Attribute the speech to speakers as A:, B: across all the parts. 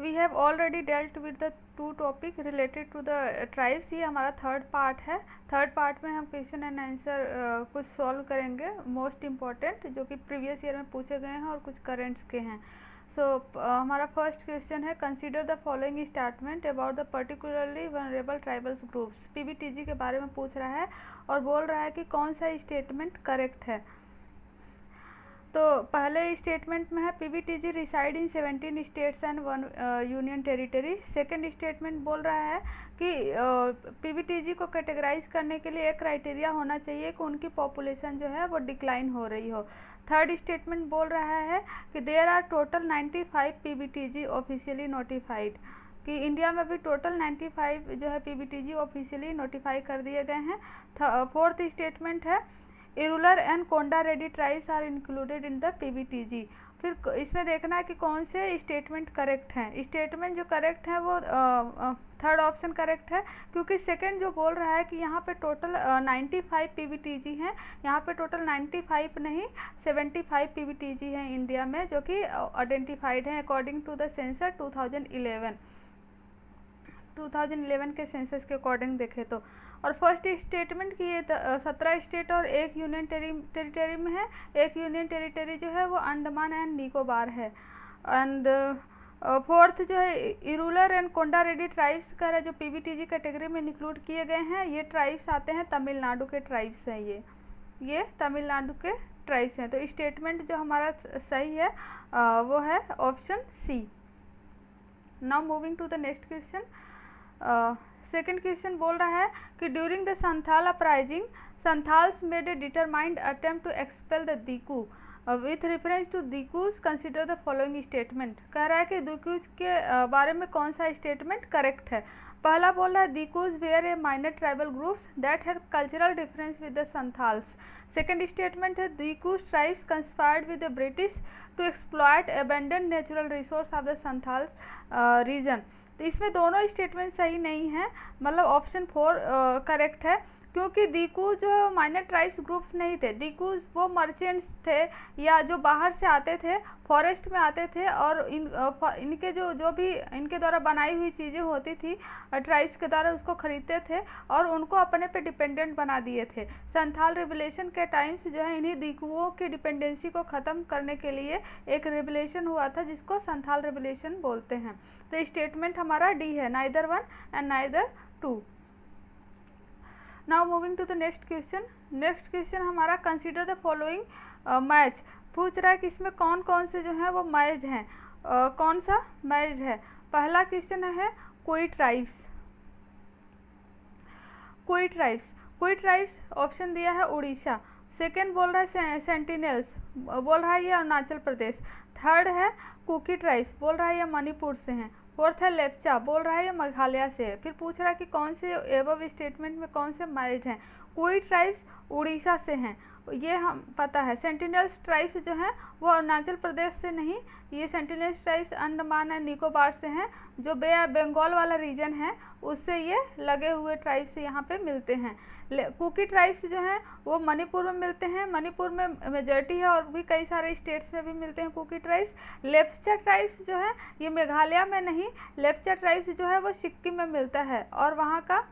A: We have already dealt with the two topic related to the tribes. ये हमारा third part है। Third part में हम question and answer कुछ solve करेंगे मोस्ट इम्पॉर्टेंट, जो कि प्रीवियस ईयर में पूछे गए हैं और कुछ करेंट्स के हैं। हमारा फर्स्ट क्वेश्चन है, consider the following statement about the particularly vulnerable tribals groups. PBTG के बारे में पूछ रहा है और बोल रहा है कि कौन सा स्टेटमेंट करेक्ट है। तो पहले स्टेटमेंट में है PBTG reside in 17 states and 1 union territory. Second statement बोल रहा है कि पीबीटीजी को कैटेगराइज करने के लिए एक क्राइटेरिया होना चाहिए कि उनकी पॉपुलेशन जो है वो डिक्लाइन हो रही हो। थर्ड स्टेटमेंट बोल रहा है कि there are total 95 PBTG officially notified, कि इंडिया में भी टोटल 95 जो है पीबीटीजी ऑफिशियली नोटिफाई कर दिए गए हैं। फोर्थ स्टेटमेंट है Irular and Konda Reddy tribes are included in the PBTG. फिर इसमें देखना है कि कौन से स्टेटमेंट करेक्ट हैं। स्टेटमेंट जो करेक्ट है वो थर्ड ऑप्शन करेक्ट है, क्योंकि सेकंड जो बोल रहा है कि यहाँ पे टोटल 95 पीबीटीजी हैं, यहाँ पे टोटल 95 नहीं 75 पीबीटीजी हैं इंडिया में, जो कि आइडेंटिफाइड हैं अकॉर्डिंग टू द सेंसस 2011 के सेंसस के अकॉर्डिंग देखें तो। और फर्स्ट स्टेटमेंट की ये 17 स्टेट और एक यूनियन टेरिटरी में है। एक यूनियन टेरिटरी जो है वो अंडमान एंड निकोबार है। एंड फोर्थ जो है इरूलर एंड कोंडा रेड्डी ट्राइब्स का जो पीबीटीजी कैटेगरी में इंक्लूड किए गए हैं, ये ट्राइब्स आते हैं तमिलनाडु के ट्राइब्स हैं। ये तमिलनाडु के ट्राइब्स हैं। तो स्टेटमेंट जो हमारा सही है वो है option C. Now moving to the next question. Second question बोल रहा है कि during the Santhal uprising Santhals made a determined attempt to expel the Diku with reference to Dikus consider the following statement. कह रहा है कि दीकूज के बारे में कौन सा स्टेटमेंट करेक्ट है। पहला बोल रहा है Dikus were a minor tribal groups that have cultural difference with the Santhals. Second statement है Dikus tribes conspired with the British to exploit abandon natural resource of the Santhals region. तो इसमें दोनों स्टेटमेंट सही नहीं है, मतलब ऑप्शन 4 करेक्ट है, क्योंकि दीकू जो माइनर ट्राइब्स ग्रुप्स नहीं थे। दीकू वो मर्चेंट्स थे या जो बाहर से आते थे, फॉरेस्ट में आते थे और इनके जो भी इनके द्वारा बनाई हुई चीज़ें होती थी ट्राइब्स के द्वारा उसको खरीदते थे और उनको अपने पे डिपेंडेंट बना दिए थे। संथाल रिवोल्यूशन के टाइम्स जो है इन्हीं दीकुओं की डिपेंडेंसी को ख़त्म करने के लिए एक रिवोल्यूशन हुआ था जिसको संथाल रिवोल्यूशन बोलते हैं। तो स्टेटमेंट हमारा डी है, neither 1 and neither 2। Now moving to the next question. Next question हमारा कंसीडर द फॉलोइंग मैच। पूछ रहा है कि इसमें कौन कौन से जो है वो मैच हैं, कौन सा मैच है। पहला क्वेश्चन है कोई ट्राइब्स। कोई ट्राइब्स ऑप्शन दिया है उड़ीसा। सेकेंड बोल रहा है सेंटिनल्स, बोल रहा है ये अरुणाचल प्रदेश। थर्ड है कुकी ट्राइब्स, बोल रहा है ये मणिपुर से हैं। फोर्थ है लेप्चा, बोल रहा है ये मेघालय से है। फिर पूछ रहा है कि कौन से एबव स्टेटमेंट में कौन से मैरिड हैं। कोई ट्राइब्स उड़ीसा से हैं, ये हम पता है। सेंटिनल्स ट्राइब्स जो हैं वो अरुणाचल प्रदेश से नहीं, ये sentinels tribes Andaman and Nicobar से हैं, जो बे बंगाल वाला रीजन है उससे ये लगे हुए ट्राइब्स यहाँ पे मिलते हैं। कुकी ट्राइब्स जो हैं वो मणिपुर में मिलते हैं, मणिपुर में मेजॉरिटी है और भी कई सारे स्टेट्स में भी मिलते हैं कुकी ट्राइब्स। लेप्चा ट्राइब्स जो है ये मेघालय में नहीं, लेप्चा ट्राइब्स जो है वो सिक्किम में मिलता है और वहाँ का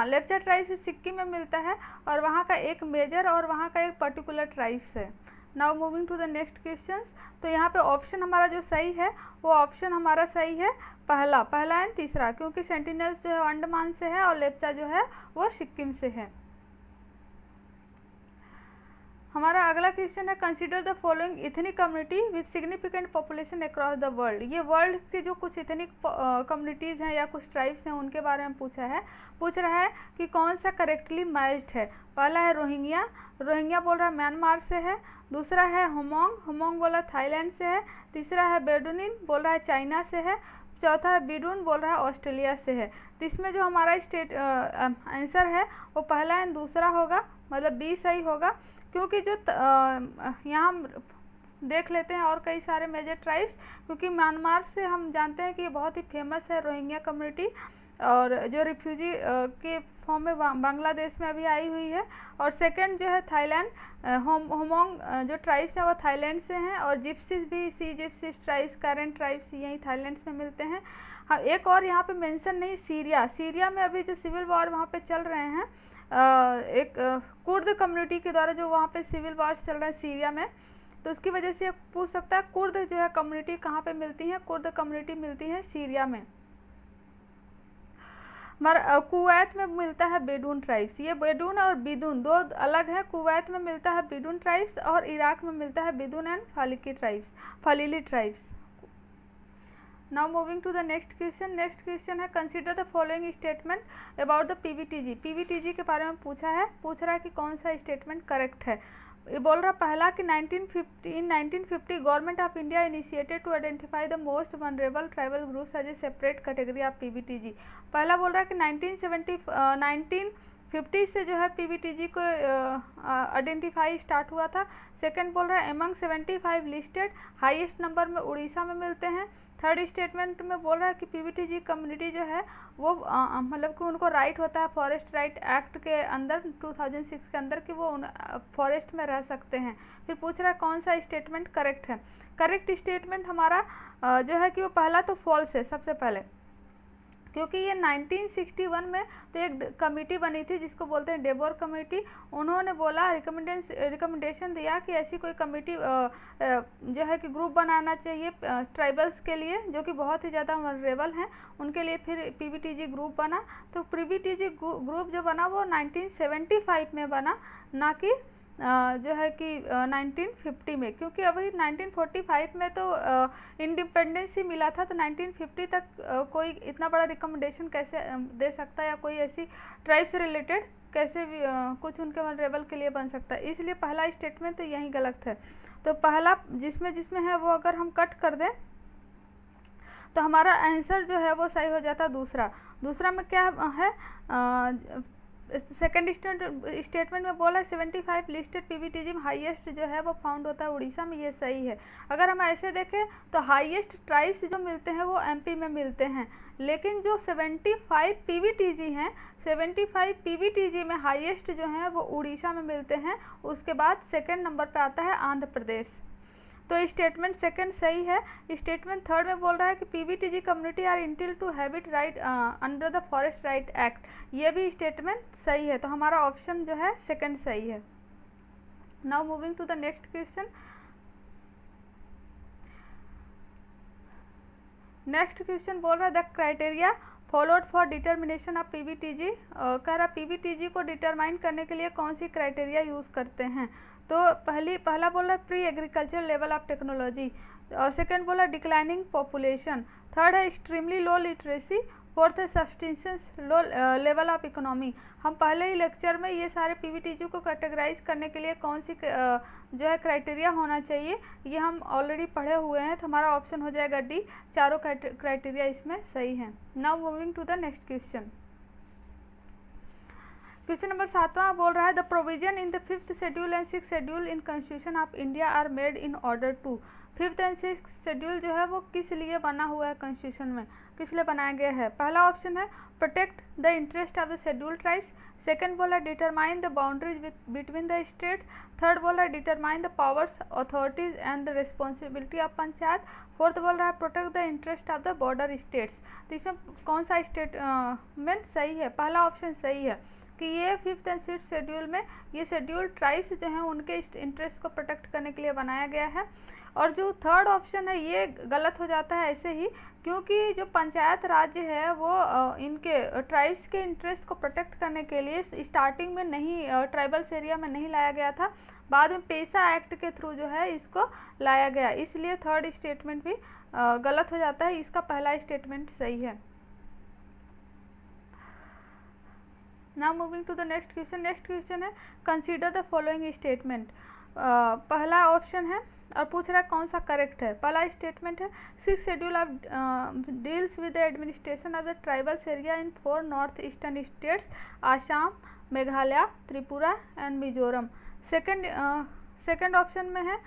A: लेप्चा ट्राइब्स सिक्किम में मिलता है और वहाँ का एक मेजर और वहाँ का एक पर्टिकुलर ट्राइब्स है। Now moving to the next questions. तो यहाँ पे ऑप्शन हमारा जो सही है वो ऑप्शन हमारा सही है पहला एंड तीसरा, क्योंकि सेंटिनल्स जो है अंडमान से है और लेप्चा जो है वो सिक्किम से है। हमारा अगला क्वेश्चन है consider the following ethnic community with significant population across the world. ये वर्ल्ड के जो कुछ इथनिक कम्युनिटीज़ हैं या कुछ ट्राइब्स हैं उनके बारे में पूछ रहा है कि कौन सा करेक्टली मैच्ड है। पहला है रोहिंग्या बोल रहा है म्यांमार से है। दूसरा है होमोंग बोल रहा है थाईलैंड से है। तीसरा है बेडुनिन, बोल रहा है चाइना से है। चौथा है बिडून, बोल रहा है ऑस्ट्रेलिया से है। तो इसमें जो हमारा आंसर है वो पहला एंड दूसरा होगा, मतलब बी सही होगा, क्योंकि जो यहाँ हम देख लेते हैं और कई सारे मेजर ट्राइब्स, क्योंकि म्यांमार से हम जानते हैं कि ये बहुत ही फेमस है रोहिंग्या कम्युनिटी। और जो रिफ्यूजी के फॉर्म में बांग्लादेश में अभी आई हुई है। और सेकंड जो है थाईलैंड, होमोंग जो ट्राइब्स हैं वो थाईलैंड से हैं, और जिप्सीज भी, सी जिप्सीज ट्राइब्स, करेंट ट्राइब्स यहीं थाईलैंड में मिलते हैं। हाँ, एक और यहाँ पे मेंशन नहीं, सीरिया में अभी जो सिविल वॉर वहाँ पे चल रहे हैं, एक कुर्द कम्युनिटी के द्वारा जो वहाँ पे सिविल वॉर चल रहा है सीरिया में, तो उसकी वजह से पूछ सकता है कुर्द जो है कम्युनिटी कहाँ पे मिलती है। कुर्द कम्युनिटी मिलती है सीरिया में। कुवैत में मिलता है बेडून ट्राइब्स। ये बेडून और बिदून दो अलग है। कुवैत में मिलता है बेडून ट्राइब्स और इराक में मिलता है बेदून एंड फालिली tribes. Now moving to the next question. Next question है consider the following statement about the PVTG. PVTG के बारे में पूछ रहा है कि कौन सा स्टेटमेंट करेक्ट है। ये बोल रहा पहला कि 1950 government of India initiated to identify the most vulnerable tribal groups as a separate category of PVTG. पहला बोल रहा है कि 1950 से जो है पीवीटीजी को आइडेंटिफाई स्टार्ट हुआ था। सेकंड बोल रहा है एमंग 75 लिस्टेड हाईएस्ट नंबर में उड़ीसा में मिलते हैं। थर्ड स्टेटमेंट में बोल रहा है कि पीवीटीजी कम्युनिटी जो है वो मतलब कि उनको राइट होता है फॉरेस्ट राइट एक्ट के अंदर 2006 के अंदर कि वो फॉरेस्ट में रह सकते हैं। फिर पूछ रहा है कौन सा स्टेटमेंट करेक्ट है। करेक्ट स्टेटमेंट हमारा जो है कि वो पहला तो फॉल्स है सबसे पहले, क्योंकि ये 1961 में तो एक कमेटी बनी थी जिसको बोलते हैं डेबोर कमेटी। उन्होंने बोला रिकमेंडेशन दिया कि ऐसी कोई कमेटी जो है कि ग्रुप बनाना चाहिए ट्राइबल्स के लिए जो कि बहुत ही ज़्यादा वनरेबल हैं उनके लिए। फिर पीवीटीजी ग्रुप बना। तो पीवीटीजी ग्रुप जो बना वो 1975 में बना, ना कि जो है कि 1950 में, क्योंकि अभी 1945 में तो इंडिपेंडेंस ही मिला था। तो 1950 तक कोई इतना बड़ा रिकमेंडेशन कैसे दे सकता है, या कोई ऐसी ट्राइब से रिलेटेड कैसे भी कुछ उनके वनरेबल के लिए बन सकता है। इसलिए पहला स्टेटमेंट तो यही गलत है। तो पहला जिसमें है वो अगर हम कट कर दें तो हमारा आंसर जो है वो सही हो जाता है दूसरा में क्या है। सेकंड स्टेटमेंट में बोला 75 लिस्टेड पीवीटीजी में हाईएस्ट जो है वो फाउंड होता है उड़ीसा में, ये सही है। अगर हम ऐसे देखें तो हाईएस्ट ट्राइब्स जो मिलते हैं वो एमपी में मिलते हैं, लेकिन जो 75 पीवीटीजी हैं 75 पीवीटीजी में हाईएस्ट जो हैं वो उड़ीसा में मिलते हैं। उसके बाद सेकंड नंबर पे आता है आंध्र प्रदेश। तो स्टेटमेंट सेकंड सही है। स्टेटमेंट थर्ड में बोल रहा है कि PVTG community are entitle to habit right under the forest right act, ये भी स्टेटमेंट सही है। तो हमारा ऑप्शन जो है सेकंड सही है। Now moving to the next question. Next question बोल रहा है the criteria followed for determination of PVTG. कह रहा पीवीटीजी को डिटरमाइन करने के लिए कौन सी क्राइटेरिया यूज़ करते हैं। तो पहला बोला pre agriculture level of technology, और सेकंड बोला डिक्लाइनिंग पॉपुलेशन, थर्ड है एक्सट्रीमली लो लिटरेसी, फोर्थ है सब्सटेंशियस लो लेवल ऑफ इकोनॉमी। हम पहले ही लेक्चर में ये सारे पीवीटीजी को कैटेगराइज करने के लिए कौन सी जो है क्राइटेरिया होना चाहिए ये हम ऑलरेडी पढ़े हुए हैं। तो हमारा ऑप्शन हो जाएगा डी, चारों क्राइटेरिया इसमें सही हैं। Now moving to the next question. Question number 7वां बोल रहा है the provision in the 5th schedule and 6th schedule in constitution of India are made in order to. 5th and 6th schedule जो है वो किस लिए बना हुआ है कॉन्स्टिट्यूशन में, किस लिए बनाया गया है। पहला ऑप्शन है protect the interest of the schedule tribes, second बोला determine the boundaries between the states, third बोला determine the powers authorities and the responsibility of panchayat, fourth बोल रहा है protect the interest of the border states. तो इसमें कौन सा statement सही है। पहला ऑप्शन सही है कि ये 5th एंड 6th शेड्यूल में ये शेड्यूल ट्राइब्स जो हैं उनके इंटरेस्ट को प्रोटेक्ट करने के लिए बनाया गया है। और जो थर्ड ऑप्शन है ये गलत हो जाता है ऐसे ही, क्योंकि जो पंचायत राज्य है वो इनके ट्राइब्स के इंटरेस्ट को प्रोटेक्ट करने के लिए स्टार्टिंग में नहीं ट्राइबल्स एरिया में नहीं लाया गया था, बाद में पेसा एक्ट के थ्रू जो है इसको लाया गया। इसलिए थर्ड स्टेटमेंट भी गलत हो जाता है, इसका पहला स्टेटमेंट सही है। Now moving to the next question. Next question है कंसीडर द फॉलोइंग स्टेटमेंट। पहला ऑप्शन है और पूछ रहा है कौन सा करेक्ट है। पहला स्टेटमेंट है 6th schedule of deals with the administration of the tribals area in 4 north eastern states Assam, Meghalaya, Tripura and Mizoram. Second option में है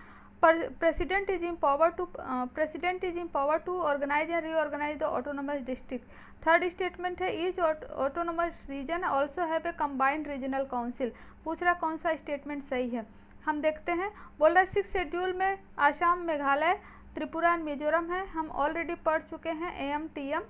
A: president is empowered to organize and reorganize the autonomous district. Third statement है each autonomous region also have a combined regional council. पूछ रहा कौन सा statement सही है, हम देखते हैं। बोल रहा है 6 शेड्यूल में आसाम, मेघालय, त्रिपुरा एंड मिजोरम है। हम ऑलरेडी पढ़ चुके हैं AMTM।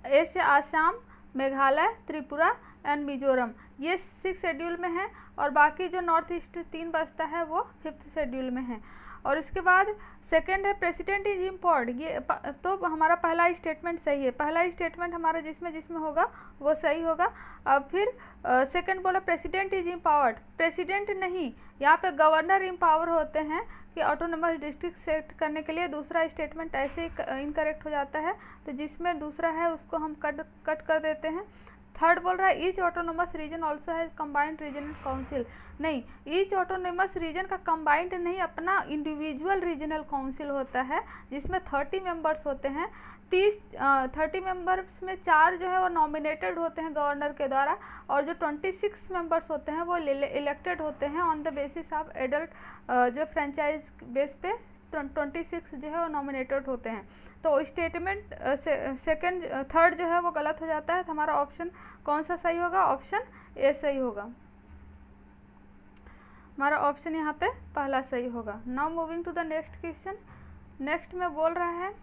A: ए से आसाम, मेघालय, त्रिपुरा एंड मिजोरम ये 6 शेड्यूल में है, और बाकी जो नॉर्थ ईस्ट 3 बचता है वो 5th शेड्यूल में है। और इसके बाद सेकंड है प्रेसिडेंट इज इम्पॉर्ड, ये तो हमारा पहला स्टेटमेंट सही है। पहला स्टेटमेंट हमारा जिसमें होगा वो सही होगा। अब फिर सेकंड बोला प्रेसिडेंट इज इम्पावर्ड, प्रेसिडेंट नहीं, यहाँ पे गवर्नर इम्पावर होते हैं कि ऑटोनोमस डिस्ट्रिक्ट सेट करने के लिए। दूसरा स्टेटमेंट ऐसे ही इनकरेक्ट हो जाता है, तो जिसमें दूसरा है उसको हम कट कर देते हैं। थर्ड बोल रहा है ईच ऑटोनोमस रीजन ऑल्सो है कंबाइंड रीजनल काउंसिल, नहीं, ईच ऑटोनोमस रीजन का कंबाइंड नहीं, अपना इंडिविजुअल रीजनल काउंसिल होता है जिसमें 30 मेंबर्स होते हैं। 30 मेंबर्स में 4 जो है वो नॉमिनेटेड होते हैं गवर्नर के द्वारा, और जो 26 मेंबर्स होते हैं वो इलेक्टेड होते हैं on the basis of adult, जो फ्रेंचाइज बेस पे 26 जो है वो नॉमिनेटेड होते हैं। तो स्टेटमेंट थर्ड जो है वो गलत हो जाता है। तो हमारा ऑप्शन कौन सा सही होगा? ऑप्शन ए सही होगा। हमारा ऑप्शन यहाँ पे पहला सही होगा। Now moving to the next question. Next में बोल रहा है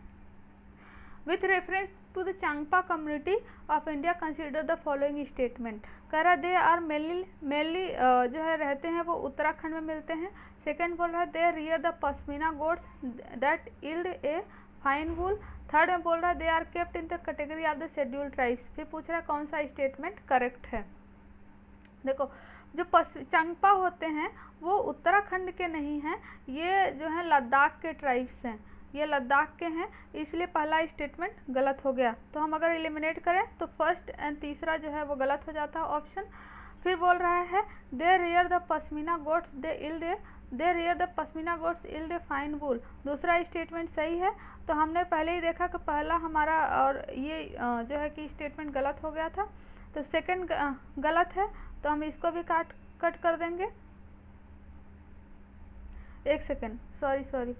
A: with reference to the Changpa community of India consider the following statement. कह रहा दे आर मेनली जो है रहते हैं वो उत्तराखंड में मिलते हैं। सेकेंड बोल रहा है they rear the pashmina goats that yield a fine wool. Third में बोल रहा है they are kept in the category of the scheduled tribes. फिर पूछ रहा है कौन सा स्टेटमेंट करेक्ट है। देखो जो चांगपा होते हैं वो उत्तराखंड के नहीं हैं, ये जो है लद्दाख के ट्राइब्स हैं, ये लद्दाख के हैं, इसलिए पहला स्टेटमेंट गलत हो गया। तो हम अगर एलिमिनेट करें तो फर्स्ट एंड तीसरा जो है वो गलत हो जाता है ऑप्शन। फिर बोल रहा है they rear the pashmina goats they rear the pashmina goats yield a fine wool. दूसरा स्टेटमेंट सही है। तो हमने पहले ही देखा कि पहला हमारा और ये जो है कि स्टेटमेंट गलत हो गया था, तो सेकंड गलत है, तो हम इसको भी कट कर देंगे। एक सेकंड, सॉरी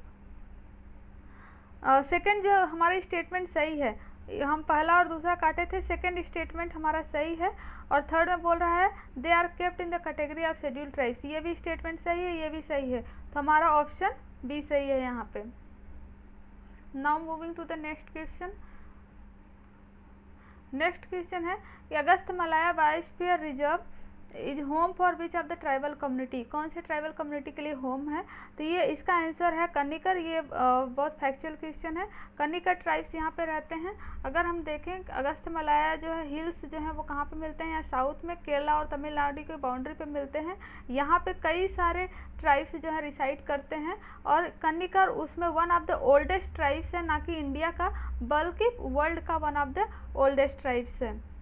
A: सेकंड जो हमारा स्टेटमेंट सही है, हम पहला और दूसरा काटे थे, सेकंड स्टेटमेंट हमारा सही है। और थर्ड में बोल रहा है they are kept in the category of scheduled tribes, ये भी स्टेटमेंट सही है, ये भी सही है, तो हमारा ऑप्शन बी सही है यहाँ पे। Now moving to the next question. Next question है कि Agasthya Malaya biosphere reserve is home for which of the tribal community. कौन से ट्राइबल कम्युनिटी के लिए होम है? तो ये इसका आंसर है कनिकर। ये बहुत फैक्चुअल क्वेश्चन है। कनिकर ट्राइब्स यहाँ पे रहते हैं। अगर हम देखें अगस्त मलाया जो है हिल्स जो है वो कहाँ पे मिलते हैं? या साउथ में केरला और तमिलनाडु के बाउंड्री पे मिलते हैं। यहाँ पे कई सारे ट्राइब्स जो है रिसाइड करते हैं, और कनिकर उसमें one of the oldest tribes है, ना कि इंडिया का बल्कि वर्ल्ड का one of the oldest tribes है।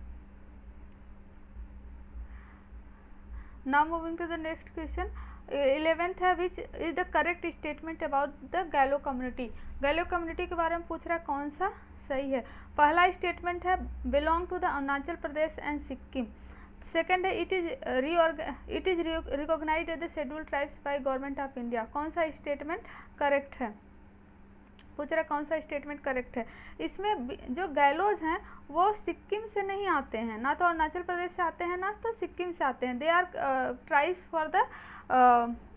A: Now moving to the next question. 11th है which is the correct statement about the गैलो कम्युनिटी। गैलो कम्युनिटी के बारे में पूछ रहा है कौन सा सही है। पहला स्टेटमेंट है belong to the Arunachal Pradesh and Sikkim. Second है it is recognised as the scheduled tribes by government of India. कौन सा स्टेटमेंट करेक्ट है? पूछ रहा कौन सा स्टेटमेंट करेक्ट है। इसमें जो गैलोज हैं वो सिक्किम से नहीं आते हैं, ना तो अरुणाचल प्रदेश से आते हैं ना तो सिक्किम से आते हैं। They are tribes for the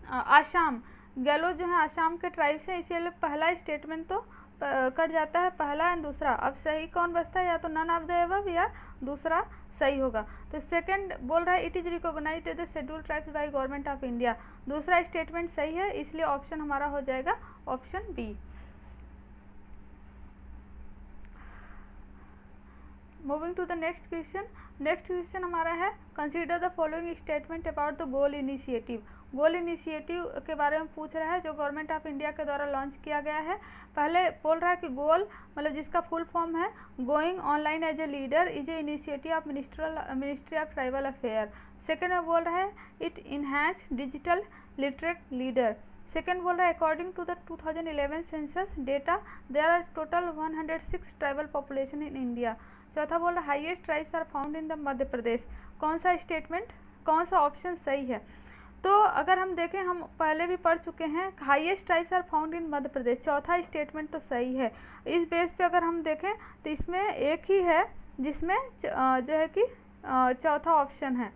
A: Assam. Galos जो है आसाम के ट्राइब्स हैं, इसीलिए पहला स्टेटमेंट तो कट जाता है, पहला एंड दूसरा। अब सही कौन बचता है? या तो नन ऑफ द अबव या दूसरा सही होगा। तो सेकंड बोल रहा है it is recognised as the scheduled tribes by government of India. दूसरा स्टेटमेंट सही है, इसलिए ऑप्शन हमारा हो जाएगा option B. Moving to the next question. Next question हमारा है consider the following statement about the goal initiative. Goal initiative के बारे में पूछ रहा है जो गवर्नमेंट ऑफ इंडिया के द्वारा लॉन्च किया गया है। पहले बोल रहा है कि गोल मतलब जिसका फुल फॉर्म है going online as a leader is a initiative of ministry of tribal affair. Second में बोल रहा है it enhance digital literate leader. Second बोल रहा है according to the 2011 census data there are total 106 tribal population in India. चौथा बोल रहा है highest tribes are found in the Madhya Pradesh. कौन सा स्टेटमेंट, कौन सा ऑप्शन सही है? तो अगर हम देखें, हम पहले भी पढ़ चुके हैं, highest tribes are found in Madhya Pradesh, चौथा स्टेटमेंट तो सही है। इस बेस पे अगर हम देखें तो इसमें एक ही है जिसमें जो है कि चौथा ऑप्शन है।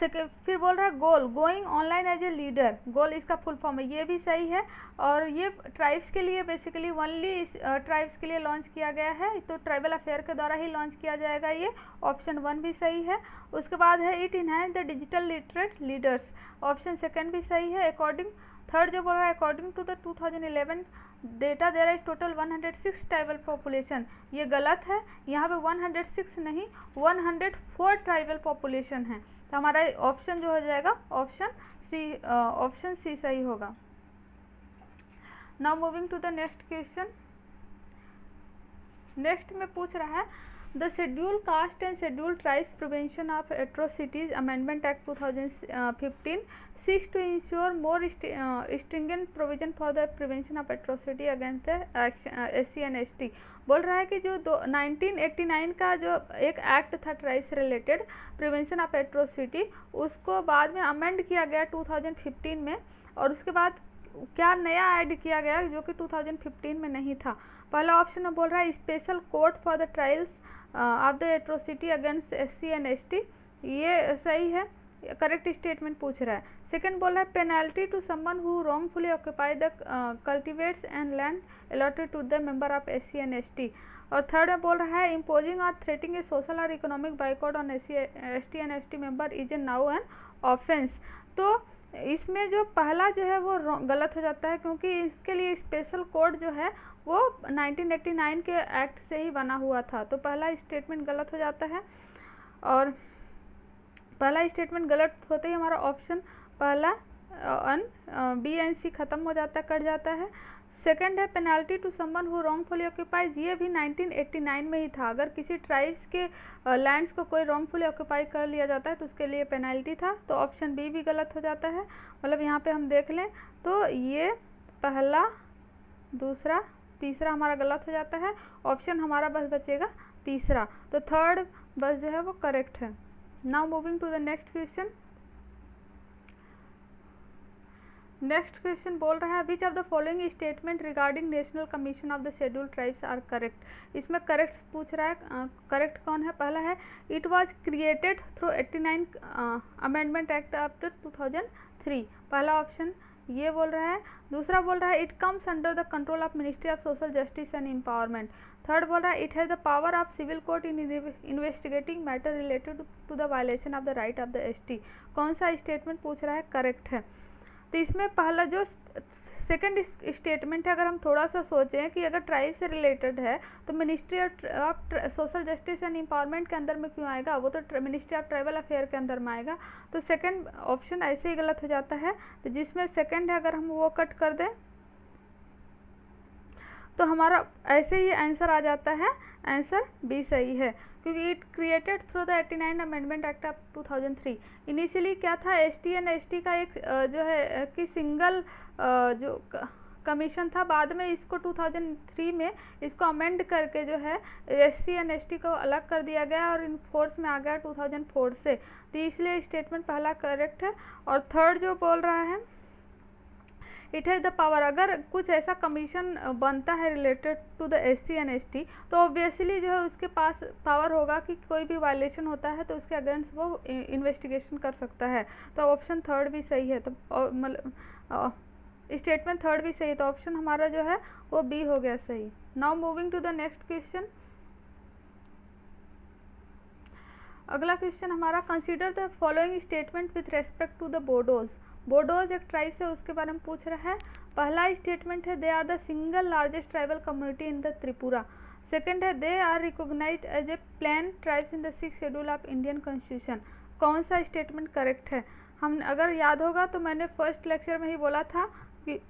A: फिर बोल रहा है goal, going online as a leader, goal इसका फुल फॉर्म है, ये भी सही है। और ये ट्राइब्स के लिए बेसिकली ओनली ट्राइब्स के लिए लॉन्च किया गया है, तो ट्राइबल अफेयर के द्वारा ही लॉन्च किया जाएगा, ये ऑप्शन 1 भी सही है। उसके बाद है it enhance the digital literate leaders, option 2 भी सही है। अकॉर्डिंग थर्ड जो बोल रहा है according to the 2011 data there is total 106 tribal population, ये गलत है, यहाँ पे 106 नहीं 104 ट्राइबल पॉपुलेशन है। तो हमारा ऑप्शन जो हो जाएगा ऑप्शन सी सही होगा। Now moving to the next question. Next में पूछ रहा है the schedule caste and schedule tribes prevention of atrocities amendment act 2015 seeks to ensure more stringent provision for the prevention of atrocity against the SC and ST। बोल रहा है कि जो 1989 का जो एक एक्ट था tribes related prevention of atrocity, उसको बाद में अमेंड किया गया 2015 में, और उसके बाद क्या नया ऐड किया गया जो कि 2015 में नहीं था। पहला ऑप्शन में बोल रहा है special court for the trials of the atrocity against SC and ST, ये सही है, करेक्ट स्टेटमेंट पूछ रहा है। सेकंड बोल रहा है penalty to someone who wrongfully occupy the cultivates and land allotted to the member of SC and ST। और थर्ड में बोल रहा है इम्पोजिंग और थ्रेटिंग ए सोशल और economic boycott on SC and ST member is a now an offence. तो इसमें जो पहला जो है वो गलत हो जाता है, क्योंकि इसके लिए स्पेशल कोड जो है वो 1989 के एक्ट से ही बना हुआ था, तो पहला स्टेटमेंट गलत हो जाता है। और पहला स्टेटमेंट गलत होते ही हमारा ऑप्शन पहला B एंड C खत्म हो जाता है, कट जाता है। सेकंड है penalty to someone who wrongfully occupies, ये भी 1989 में ही था। अगर किसी ट्राइब्स के लैंड्स को कोई रॉन्गफुली ऑक्यूपाई कर लिया जाता है तो उसके लिए पेनाल्टी था, तो ऑप्शन B भी गलत हो जाता है। मतलब यहाँ पे हम देख लें तो ये पहला, दूसरा, तीसरा हमारा गलत हो जाता है, ऑप्शन हमारा बस बचेगा तीसरा, तो थर्ड बस जो है वो करेक्ट है। Now moving to the next question. Next question बोल रहा है which of the following statement regarding national commission of the schedule tribes are correct. इसमें करेक्ट पूछ रहा है, करेक्ट कौन है। पहला है it was created through 89 amendment act of 2003, पहला ऑप्शन ये बोल रहा है। दूसरा बोल रहा है it comes under the control of ministry of social justice and empowerment. Third बोल रहा है it has the power of civil court in investigating matter related to the violation of the right of the ST। कौन सा statement पूछ रहा है, correct है। तो इसमें पहला जो सेकंड स्टेटमेंट है, अगर हम थोड़ा सा सोचें कि अगर ट्राइब से रिलेटेड है तो ministry of social justice and empowerment के अंदर में क्यों आएगा, वो तो मिनिस्ट्री ऑफ ट्राइबल अफेयर के अंदर में आएगा, तो सेकंड ऑप्शन ऐसे ही गलत हो जाता है। तो जिसमें सेकंड है अगर हम वो कट कर दें तो हमारा ऐसे ही आंसर आ जाता है, आंसर B सही है, क्योंकि it created through the 89 amendment act of 2003। Initially क्या था, ST एंड ST का एक जो है कि सिंगल जो कमीशन था, बाद में इसको 2003 में इसको अमेंड करके जो है SC एंड ST को अलग कर दिया गया और इन फोर्स में आ गया 2004 से, तो इसलिए स्टेटमेंट पहला करेक्ट है। और थर्ड जो बोल रहा है इट हैज़ द पावर, अगर कुछ ऐसा कमीशन बनता है related to the SC and ST तो ऑब्वियसली जो है उसके पास पावर होगा कि कोई भी वायलेशन होता है तो उसके अगेंस्ट वो इन्वेस्टिगेशन कर सकता है, तो ऑप्शन थर्ड भी सही है। तो मतलब स्टेटमेंट थर्ड भी सही है, तो ऑप्शन हमारा जो है वो B हो गया सही। Now moving to the next question. अगला क्वेश्चन हमारा consider the following statement with respect to the Bodos. Bodos एक ट्राइब से उसके बारे में पूछ रहा है। पहला स्टेटमेंट है they are the single largest tribal community in the Tripura. Second है they are recognized as a plain tribes in the 6th schedule of Indian constitution. कौन सा स्टेटमेंट करेक्ट है। हम अगर याद होगा तो मैंने फर्स्ट लेक्चर में ही बोला था कि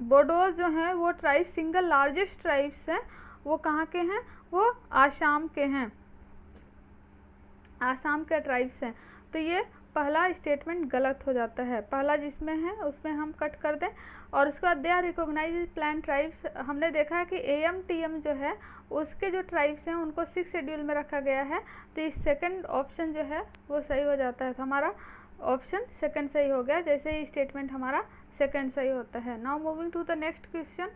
A: बोडोज जो हैं वो ट्राइब सिंगल लार्जेस्ट ट्राइब्स हैं, वो कहाँ के हैं, वो आसाम के हैं, आसाम के ट्राइब्स हैं, तो ये पहला स्टेटमेंट गलत हो जाता है। पहला जिसमें है उसमें हम कट कर दें। और उसके बाद they are recognised plain tribes, हमने देखा है कि AM-TM जो है उसके जो ट्राइब्स हैं उनको 6th शेड्यूल में रखा गया है, तो इस सेकंड ऑप्शन जो है वो सही हो जाता है। तो हमारा ऑप्शन सेकंड सही हो गया, जैसे ही स्टेटमेंट हमारा सेकंड सही होता है। Now moving to the next question.